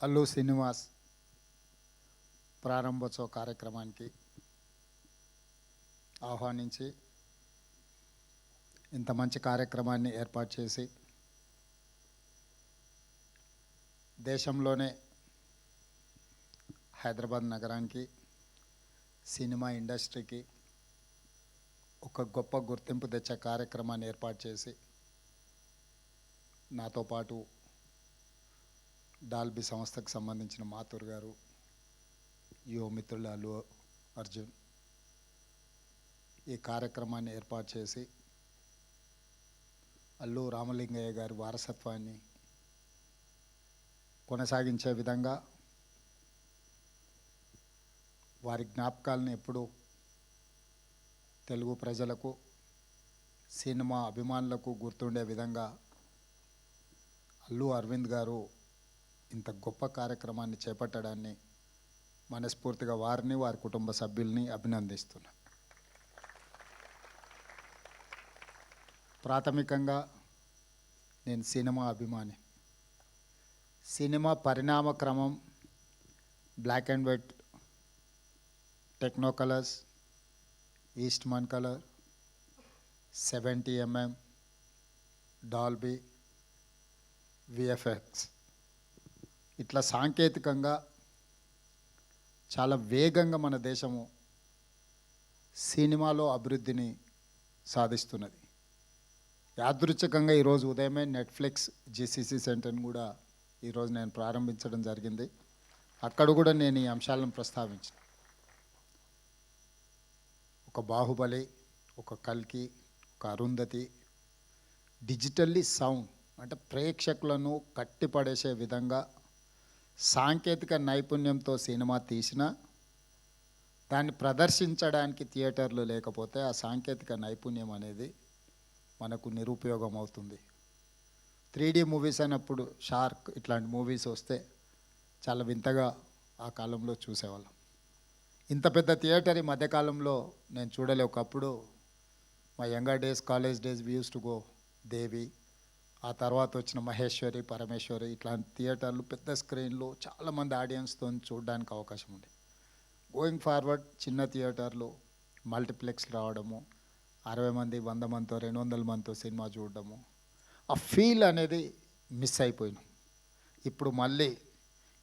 అల్లు శ్రీనివాస్ ప్రారంభోత్సవ కార్యక్రమానికి ఆహ్వానించి ఇంత మంచి కార్యక్రమాన్ని ఏర్పాటు చేసి దేశంలోనే హైదరాబాద్ నగరానికి సినిమా ఇండస్ట్రీకి ఒక గొప్ప గుర్తింపు తెచ్చే కార్యక్రమాన్ని ఏర్పాటు చేసి నాతో పాటు డాల్బీ సంస్థకు సంబంధించిన మాథూర్ గారు, యువ మిత్రులు అల్లు అర్జున్ ఈ కార్యక్రమాన్ని ఏర్పాటు చేసి అల్లు రామలింగయ్య గారి వారసత్వాన్ని కొనసాగించే విధంగా వారి జ్ఞాపకాలను ఎప్పుడూ తెలుగు ప్రజలకు, సినిమా అభిమానులకు గుర్తుండే విధంగా అల్లు అరవింద్ గారు ఇంత గొప్ప కార్యక్రమాన్ని చేపట్టడాన్ని మనస్ఫూర్తిగా వారిని, వారి కుటుంబ సభ్యుల్ని అభినందిస్తున్నాను. ప్రాథమికంగా నేను సినిమా అభిమాని. సినిమా పరిణామ క్రమం black and white, techno colours, Eastman colour, 70mm, Dolby, VFX ఇట్లా సాంకేతికంగా చాలా వేగంగా మన దేశము సినిమాలో అభివృద్ధిని సాధిస్తున్నది. యాదృచ్ఛికంగా ఈరోజు ఉదయమే నెట్ఫ్లిక్స్ జిసిసి సెంటర్ని కూడా ఈరోజు నేను ప్రారంభించడం జరిగింది. అక్కడ కూడా నేను ఈ అంశాలను ప్రస్తావించిన. ఒక బాహుబలి, ఒక కల్కి, ఒక అరుంధతి డిజిటల్లీ సౌండ్ అంటే ప్రేక్షకులను కట్టిపడేసే విధంగా సాంకేతిక నైపుణ్యంతో సినిమా తీసిన దాన్ని ప్రదర్శించడానికి థియేటర్లు లేకపోతే ఆ సాంకేతిక నైపుణ్యం అనేది మనకు నిరుపయోగం అవుతుంది. 3D మూవీస్ అయినప్పుడు షార్క్ ఇట్లాంటి మూవీస్ వస్తే చాలా వింతగా ఆ కాలంలో చూసేవాళ్ళం. ఇంత పెద్ద థియేటర్ ఈ మధ్యకాలంలో నేను చూడలే. ఒకప్పుడు మా younger days, college days we used to go Devi, ఆ తర్వాత వచ్చిన మహేశ్వరి, పరమేశ్వరి ఇట్లాంటి థియేటర్లు పెద్ద స్క్రీన్లు చాలామంది ఆడియన్స్తో చూడడానికి అవకాశం ఉంది. గోయింగ్ ఫార్వర్డ్ చిన్న థియేటర్లు, మల్టీప్లెక్స్ రావడము, 60 మంది, 100 మందితో, 200 మందితో సినిమా చూడడము, ఆ ఫీల్ అనేది మిస్ అయిపోయినాం. ఇప్పుడు మళ్ళీ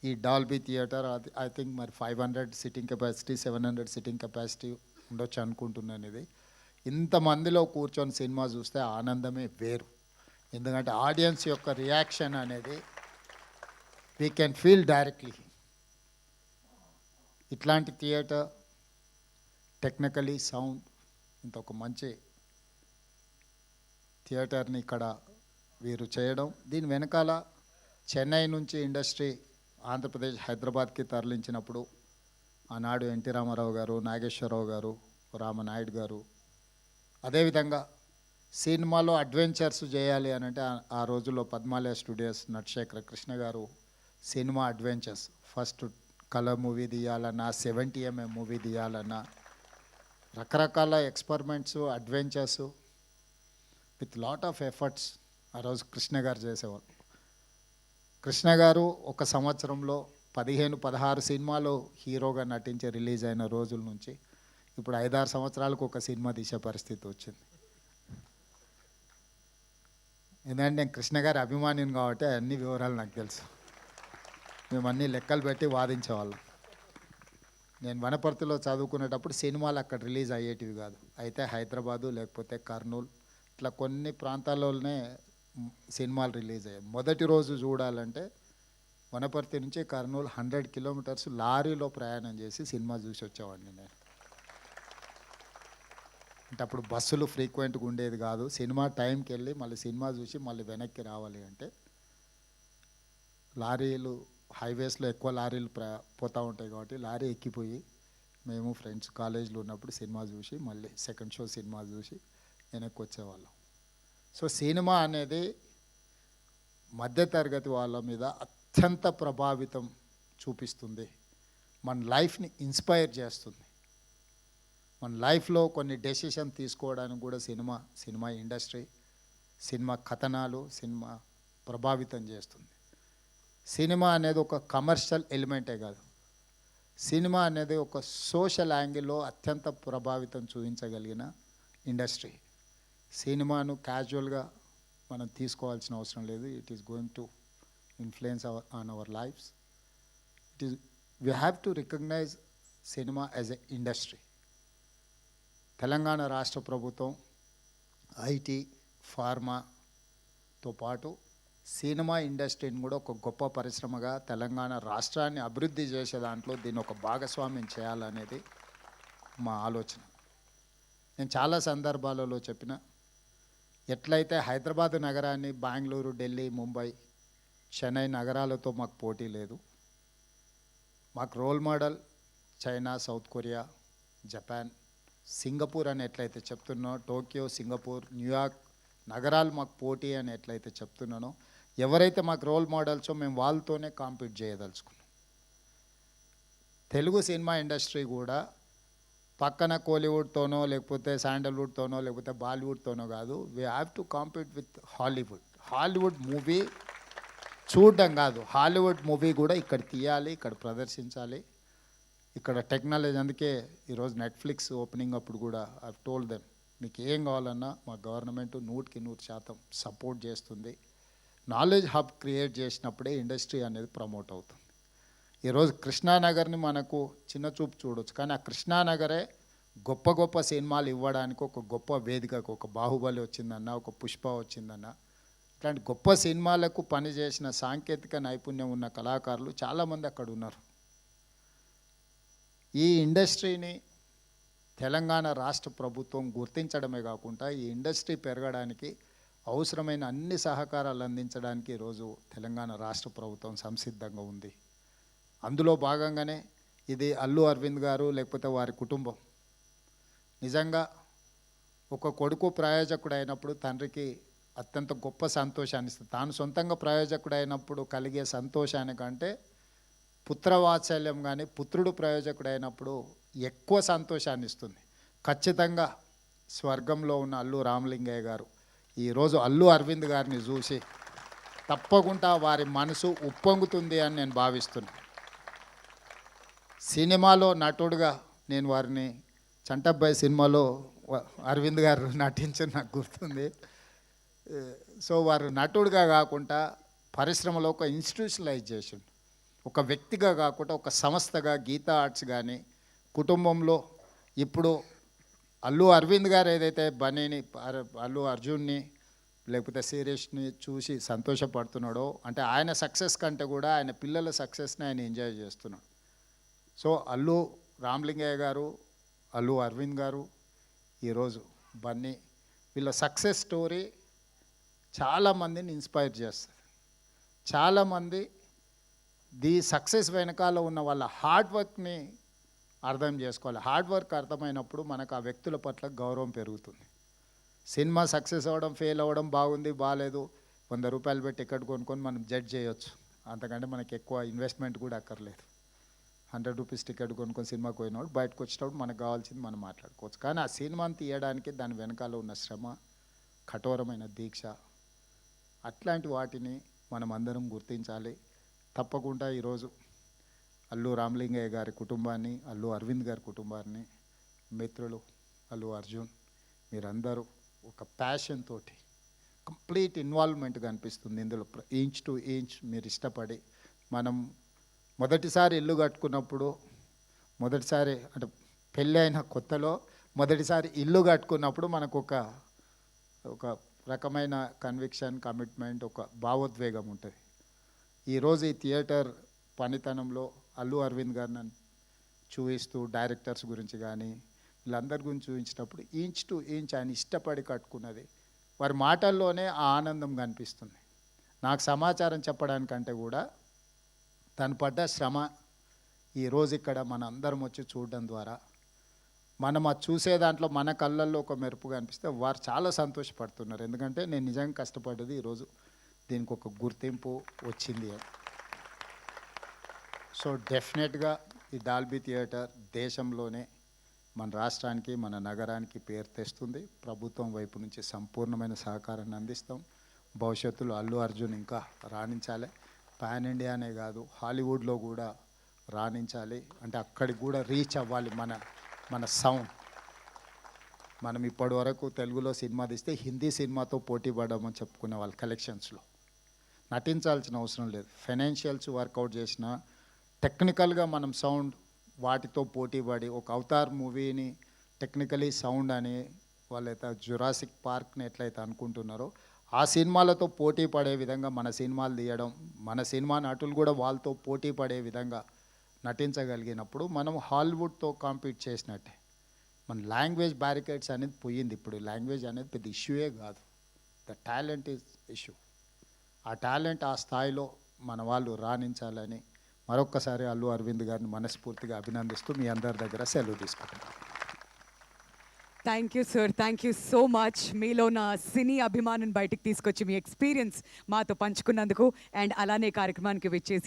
ఈ డాల్బీ థియేటర్ ఐ థింక్ మరి 500 సిట్టింగ్ కెపాసిటీ, 700 సిట్టింగ్ కెపాసిటీ ఉండొచ్చు అనుకుంటున్నాను. ఇది ఇంతమందిలో కూర్చొని సినిమా చూస్తే ఆనందమే వేరు. ఎందుకంటే ఆడియన్స్ యొక్క రియాక్షన్ అనేది వీ కెన్ ఫీల్ డైరెక్ట్లీ. ఇట్లాంటి థియేటర్, టెక్నికలీ సౌండ్, ఇంత ఒక మంచి థియేటర్ని ఇక్కడ వీరు చేయడం, దీని వెనకాల చెన్నై నుంచి ఇండస్ట్రీ ఆంధ్రప్రదేశ్, హైదరాబాద్కి తరలించినప్పుడు ఆనాడు ఎన్టీ రామారావు గారు, నాగేశ్వరరావు గారు, రామనాయుడు గారు, అదేవిధంగా సినిమాలో అడ్వెంచర్స్ చేయాలి అని అంటే ఆ రోజుల్లో పద్మాలయ స్టూడియోస్ నటశేఖర కృష్ణ గారు cinema adventures, first colour movie తీయాలన్నా, 70mm మూవీ తీయాలన్నా రకరకాల experiments, adventures with lot of efforts ఆ రోజు కృష్ణ గారు చేసేవాళ్ళు. కృష్ణ గారు ఒక సంవత్సరంలో 15-16 సినిమాలు హీరోగా నటించి రిలీజ్ అయిన రోజుల నుంచి ఇప్పుడు 5-6 సంవత్సరాలకు ఒక సినిమా తీసే పరిస్థితి వచ్చింది. ఎందుకంటే నేను కృష్ణ గారి అభిమానిని కాబట్టి అన్ని వివరాలు నాకు తెలుసు. మేము అన్ని లెక్కలు పెట్టి వాదించేవాళ్ళం. నేను వనపర్తిలో చదువుకునేటప్పుడు సినిమాలు అక్కడ రిలీజ్ అయ్యేటివి కాదు. అయితే హైదరాబాదు లేకపోతే కర్నూలు ఇట్లా కొన్ని ప్రాంతాల్లోనే సినిమాలు రిలీజ్ అయ్యాయి. మొదటి రోజు చూడాలంటే వనపర్తి నుంచి కర్నూలు 100 కిలోమీటర్స్ లారీలో ప్రయాణం చేసి సినిమా చూసి వచ్చేవాడిని నేను. అంటే అప్పుడు బస్సులు ఫ్రీక్వెంట్గా ఉండేది కాదు. సినిమా టైంకి వెళ్ళి మళ్ళీ సినిమా చూసి మళ్ళీ వెనక్కి రావాలి అంటే లారీలు, హైవేస్లో ఎక్కువ లారీలు పోతూ ఉంటాయి కాబట్టి లారీ ఎక్కిపోయి మేము ఫ్రెండ్స్ కాలేజీలో ఉన్నప్పుడు సినిమా చూసి మళ్ళీ సెకండ్ షో సినిమా చూసి వెనక్కి వచ్చేవాళ్ళం. సో సినిమా అనేది మధ్యతరగతి వాళ్ళ మీద అత్యంత ప్రభావితం చూపిస్తుంది. మన లైఫ్ని ఇన్స్పైర్ చేస్తుంది. మన లైఫ్లో కొన్ని డెసిషన్ తీసుకోవడానికి కూడా సినిమా ఇండస్ట్రీ, సినిమా కథనాలు, సినిమా ప్రభావితం చేస్తుంది. సినిమా అనేది ఒక కమర్షియల్ ఎలిమెంటే కాదు, సినిమా అనేది ఒక సోషల్ యాంగిల్లో అత్యంత ప్రభావితం చూపించగలిగిన ఇండస్ట్రీ. సినిమాను క్యాజువల్గా మనం తీసుకోవాల్సిన అవసరం లేదు. It is going to influence on our lives. It is we have to recognise cinema as a industry. Telangana రాష్ట్ర ప్రభుత్వం ఐటీ, ఫార్మాతో పాటు సినిమా ఇండస్ట్రీని కూడా ఒక గొప్ప పరిశ్రమగా తెలంగాణ రాష్ట్రాన్ని అభివృద్ధి చేసే దాంట్లో దీన్ని ఒక భాగస్వామ్యం చేయాలనేది మా ఆలోచన. నేను చాలా సందర్భాలలో చెప్పిన, ఎట్లయితే హైదరాబాద్ నగరాన్ని బెంగళూరు, ఢిల్లీ, ముంబై, చెన్నై నగరాలతో మాకు పోటీ లేదు. మాకు role model China, South Korea, Japan, Singapore అని ఎట్లయితే చెప్తున్నో, టోక్యో, సింగపూర్, న్యూయార్క్ నగరాలు మాకు పోటీ అని ఎట్లయితే చెప్తున్నానో, ఎవరైతే మాకు రోల్ మోడల్సో మేము వాళ్ళతోనే కాంపీట్ చేయదలుచుకున్నాం. తెలుగు సినిమా ఇండస్ట్రీ కూడా పక్కన కోలీవుడ్తోనో లేకపోతే శాండల్వుడ్తోనో లేకపోతే బాలీవుడ్తోనో కాదు, we have to compete with Hollywood. Hollywood movie చూడడం కాదు, హాలీవుడ్ మూవీ కూడా ఇక్కడ తీయాలి, ఇక్కడ ప్రదర్శించాలి. ఇక్కడ టెక్నాలజీ, అందుకే ఈరోజు నెట్ఫ్లిక్స్ ఓపెనింగ్ అప్పుడు కూడా ఐ టోల్డ్ దెమ్, మీకు ఏం కావాలన్నా మా గవర్నమెంట్ 100% సపోర్ట్ చేస్తుంది. నాలెడ్జ్ హబ్ క్రియేట్ చేసినప్పుడే ఇండస్ట్రీ అనేది ప్రమోట్ అవుతుంది. ఈరోజు కృష్ణానగర్ని మనకు చిన్న చూపు చూడవచ్చు, కానీ ఆ కృష్ణానగరే గొప్ప గొప్ప సినిమాలు ఇవ్వడానికి ఒక గొప్ప వేదికకు, ఒక బాహుబలి వచ్చిందన్న, ఒక పుష్ప వచ్చిందన్న, ఇట్లాంటి గొప్ప సినిమాలకు పనిచేసిన సాంకేతిక నైపుణ్యం ఉన్న కళాకారులు చాలామంది అక్కడ ఉన్నారు. ఈ ఇండస్ట్రీని తెలంగాణ రాష్ట్ర ప్రభుత్వం గుర్తించడమే కాకుండా ఈ ఇండస్ట్రీ పెరగడానికి అవసరమైన అన్ని సహకారాలు అందించడానికి ఈరోజు తెలంగాణ రాష్ట్ర ప్రభుత్వం సంసిద్ధంగా ఉంది. అందులో భాగంగానే ఇది అల్లు అరవింద్ గారు లేకపోతే వారి కుటుంబం నిజంగా ఒక కొడుకు ప్రయోజకుడు అయినప్పుడు తండ్రికి అత్యంత గొప్ప సంతోషాన్ని ఇస్తుంది. తాను సొంతంగా ప్రయోజకుడు అయినప్పుడు కలిగే సంతోషానికంటే పుత్రవాత్సల్యం కానీ పుత్రుడు ప్రయోజకుడు అయినప్పుడు ఎక్కువ సంతోషాన్ని ఇస్తుంది. ఖచ్చితంగా స్వర్గంలో ఉన్న అల్లు రామలింగయ్య గారు ఈరోజు అల్లు అరవింద్ గారిని చూసి తప్పకుండా వారి మనసు ఉప్పొంగుతుంది అని నేను భావిస్తున్నాను. సినిమాలో నటుడుగా నేను వారిని చంటబ్బాయి సినిమాలో అరవింద్ గారు నటించిన నాకు గుర్తుంది. సో వారు నటుడుగా కాకుండా పరిశ్రమలో ఒక ఇన్స్టిట్యూషనలైజేషన్, ఒక వ్యక్తిగా కాకుండా ఒక సంస్థగా గీతా ఆర్ట్స్ కానీ కుటుంబంలో ఇప్పుడు అల్లు అరవింద్ గారు ఏదైతే బన్నీని, అల్లు అర్జున్ని లేకపోతే శిరీష్ని చూసి సంతోషపడుతున్నాడో, అంటే ఆయన సక్సెస్ కంటే కూడా ఆయన పిల్లల సక్సెస్ని ఆయన ఎంజాయ్ చేస్తున్నాడు. సో అల్లు రామలింగయ్య గారు, అల్లు అరవింద్ గారు, ఈరోజు బన్నీ, వీళ్ళ సక్సెస్ స్టోరీ చాలామందిని ఇన్స్పైర్ చేస్తుంది. చాలామంది ది సక్సెస్ వెనకాల ఉన్న వాళ్ళ హార్డ్ వర్క్ని అర్థం చేసుకోవాలి. హార్డ్ వర్క్ అర్థమైనప్పుడు మనకు ఆ వ్యక్తుల పట్ల గౌరవం పెరుగుతుంది. సినిమా సక్సెస్ అవ్వడం, ఫెయిల్ అవ్వడం, బాగుంది బాగాలేదు, 100 రూపాయలు పెట్టి టికెట్ కొనుక్కొని మనం జడ్జ్ చేయొచ్చు. అంతకంటే మనకి ఎక్కువ ఇన్వెస్ట్మెంట్ కూడా అక్కర్లేదు. 100 రూపీస్ టికెట్ కొనుక్కొని సినిమాకి పోయినప్పుడు బయటకు వచ్చేటప్పుడు మనకు కావాల్సింది మనం మాట్లాడుకోవచ్చు. కానీ ఆ సినిమాని తీయడానికి దాని వెనకాల ఉన్న శ్రమ, కఠోరమైన దీక్ష, అట్లాంటి వాటిని మనం అందరం గుర్తించాలి. తప్పకుండా ఈరోజు అల్లు రామలింగయ్య గారి కుటుంబాన్ని, అల్లు అరవింద్ గారి కుటుంబాన్ని, మిత్రులు అల్లు అర్జున్, మీరందరూ ఒక ప్యాషన్ తోటి కంప్లీట్ ఇన్వాల్వ్మెంట్ కనిపిస్తుంది ఇందులో. ఇంచ్ టు ఇంచ్ మీరు ఇష్టపడి, మనం మొదటిసారి ఇల్లు కట్టుకున్నప్పుడు, మొదటిసారి అంటే పెళ్ళి అయిన కొత్తలో మొదటిసారి ఇల్లు కట్టుకున్నప్పుడు మనకు ఒక రకమైన కన్విక్షన్, కమిట్మెంట్, ఒక భావోద్వేగం ఉంటుంది. ఈరోజు ఈ థియేటర్ పనితనంలో అల్లు అరవింద్ గారిని చూపిస్తూ డైరెక్టర్స్ గురించి కానీ వీళ్ళందరి గురించి చూపించినప్పుడు ఇంచ్ టు ఇంచ్ ఆయన ఇష్టపడి కట్టుకున్నది వారి మాటల్లోనే ఆ ఆనందం కనిపిస్తుంది. నాకు సమాచారం చెప్పడానికంటే కూడా తను పడ్డ శ్రమ ఈరోజు ఇక్కడ మన అందరం వచ్చి చూడడం ద్వారా మనం అది చూసే దాంట్లో మన కళ్ళల్లో ఒక మెరుపు కనిపిస్తే వారు చాలా సంతోషపడుతున్నారు. ఎందుకంటే నేను నిజంగా కష్టపడ్డది ఈరోజు దీనికి ఒక గుర్తింపు వచ్చింది. సో డెఫినెట్గా ఈ డాల్బీ థియేటర్ దేశంలోనే మన రాష్ట్రానికి, మన నగరానికి పేరు తెస్తుంది. ప్రభుత్వం వైపు నుంచి సంపూర్ణమైన సహకారాన్ని అందిస్తాం. భవిష్యత్తులో అల్లు అర్జున్ ఇంకా రాణించాలి. పాన్ ఇండియానే కాదు హాలీవుడ్లో కూడా రాణించాలి, అంటే అక్కడికి కూడా రీచ్ అవ్వాలి మన సౌండ్. మనం ఇప్పటి వరకు తెలుగులో సినిమా తీస్తే హిందీ సినిమాతో పోటీ పడమని చెప్పుకునే వాళ్ళు కలెక్షన్స్లో. నటించాల్సిన అవసరం లేదు, ఫైనాన్షియల్స్ వర్కౌట్ చేసిన టెక్నికల్గా మనం సౌండ్ వాటితో పోటీ పడి ఒక అవతార్ మూవీని టెక్నికలీ సౌండ్ అని వాళ్ళైతే జురాసిక్ పార్క్ని ఎట్లయితే అనుకుంటున్నారో ఆ సినిమాలతో పోటీ పడే విధంగా మన సినిమాలు తీయడం, మన సినిమా నటులు కూడా వాళ్ళతో పోటీ పడే విధంగా నటించగలిగినప్పుడు మనం హాలీవుడ్తో కాంపీట్ చేసినట్టే. మన లాంగ్వేజ్ బ్యారికేడ్స్ అనేది పోయింది. ఇప్పుడు లాంగ్వేజ్ అనేది పెద్ద ఇష్యూయే కాదు, ద టాలెంట్ ఈజ్ ఇష్యూ. ఆ టాలెంట్ ఆ స్థాయిలో మన వాళ్ళు రాణించాలని మరొక్కసారి అల్లు అరవింద్ గారిని మనస్ఫూర్తిగా అభినందిస్తూ మీ అందరి దగ్గర సెలవు తీసుకుంటున్నాను. Thank you sir, thank you so much. మీలో నా సినీ అభిమానం బయటికి తీసుకొచ్చి మీ ఎక్స్పీరియన్స్ మాతో పంచుకున్నందుకు అండ్ అలానే కార్యక్రమానికి విచ్చేసి